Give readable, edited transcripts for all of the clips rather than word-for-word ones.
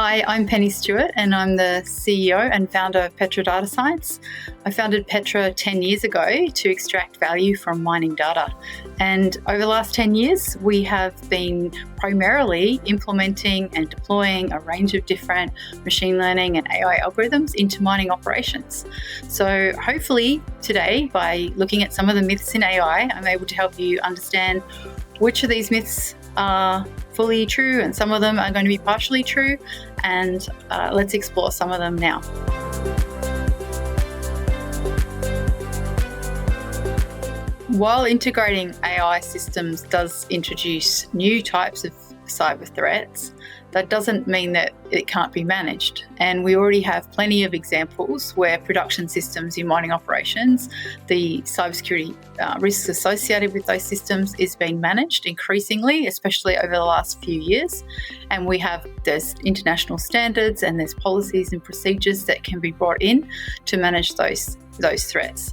Hi, I'm Penny Stewart and I'm the CEO and founder of Petra Data Science. I founded Petra 10 years ago to extract value from mining data. And over the last 10 years, we have been primarily implementing and deploying a range of different machine learning and AI algorithms into mining operations. So hopefully today, by looking at some of the myths in AI, I'm able to help you understand which of these myths are fully true and some of them are going to be partially true, and let's explore some of them now. While integrating AI systems does introduce new types of cyber threats, that doesn't mean that it can't be managed. And we already have plenty of examples where production systems in mining operations, the cybersecurity risks associated with those systems is being managed increasingly, especially over the last few years. And there's international standards and there's policies and procedures that can be brought in to manage those threats.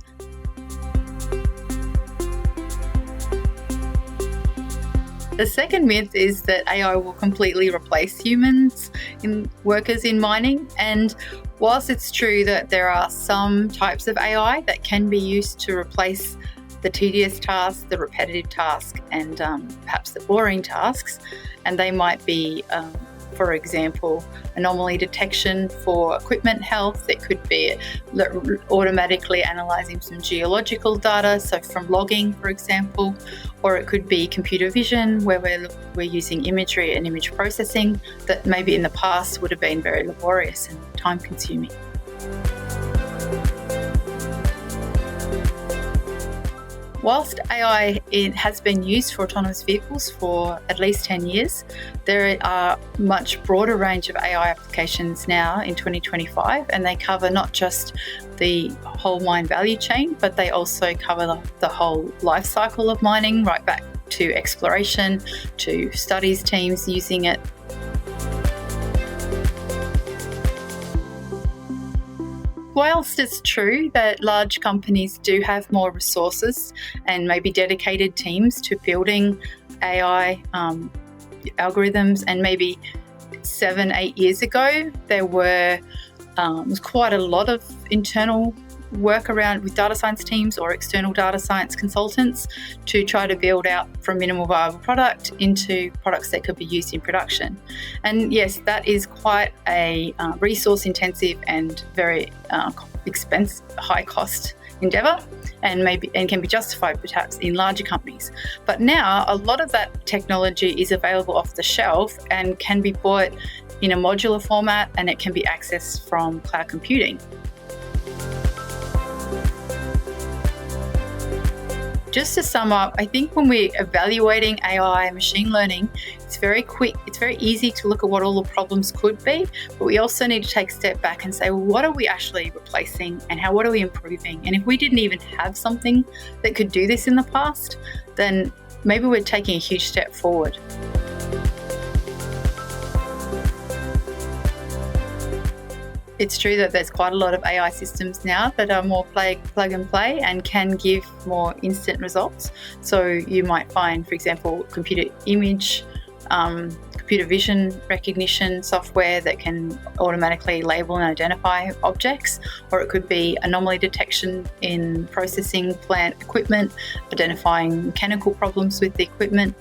The second myth is that AI will completely replace humans in workers in mining. And whilst it's true that there are some types of AI that can be used to replace the tedious tasks, the repetitive tasks, and perhaps the boring tasks, and they might be for example, anomaly detection for equipment health. It could be automatically analysing some geological data, so from logging, for example, or it could be computer vision, where we're using imagery and image processing that maybe in the past would have been very laborious and time-consuming. Whilst AI has been used for autonomous vehicles for at least 10 years, there are a much broader range of AI applications now in 2025, and they cover not just the whole mine value chain, but they also cover the whole life cycle of mining, right back to exploration, to studies teams using it. Whilst it's true that large companies do have more resources and maybe dedicated teams to building AI algorithms, and maybe 7-8 years ago there was quite a lot of internal work around with data science teams or external data science consultants to try to build out from minimal viable product into products that could be used in production. And yes, that is quite a resource intensive and very expensive, high cost endeavour, and can be justified perhaps in larger companies. But now a lot of that technology is available off the shelf and can be bought in a modular format, and it can be accessed from cloud computing. Just to sum up, I think when we're evaluating AI and machine learning, it's very quick, it's very easy to look at what all the problems could be, but we also need to take a step back and say, well, what are we actually replacing and what are we improving? And if we didn't even have something that could do this in the past, then maybe we're taking a huge step forward. It's true that there's quite a lot of AI systems now that are more plug and play and can give more instant results. So you might find, for example, computer vision recognition software that can automatically label and identify objects, or it could be anomaly detection in processing plant equipment, identifying mechanical problems with the equipment.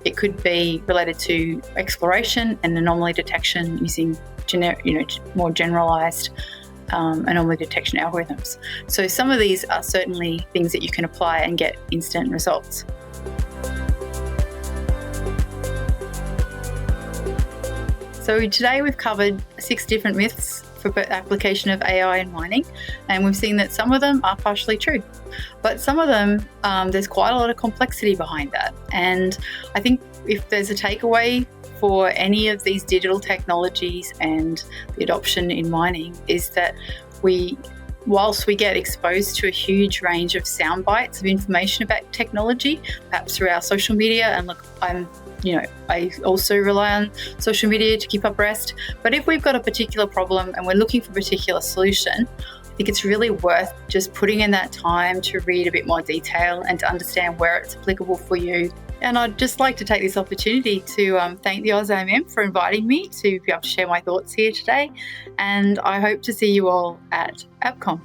It could be related to exploration and anomaly detection using more generalized anomaly detection algorithms. So some of these are certainly things that you can apply and get instant results. So today we've covered 6 different myths for application of AI in mining, and we've seen that some of them are partially true, but some of them there's quite a lot of complexity behind that. And I think if there's a takeaway for any of these digital technologies and the adoption in mining, is that whilst we get exposed to a huge range of sound bites of information about technology, perhaps through our social media, and look, I also rely on social media to keep abreast, but if we've got a particular problem and we're looking for a particular solution, I think it's really worth just putting in that time to read a bit more detail and to understand where it's applicable for you And I'd just like to take this opportunity to thank the AusAMM for inviting me to be able to share my thoughts here today. And I hope to see you all at APCOM.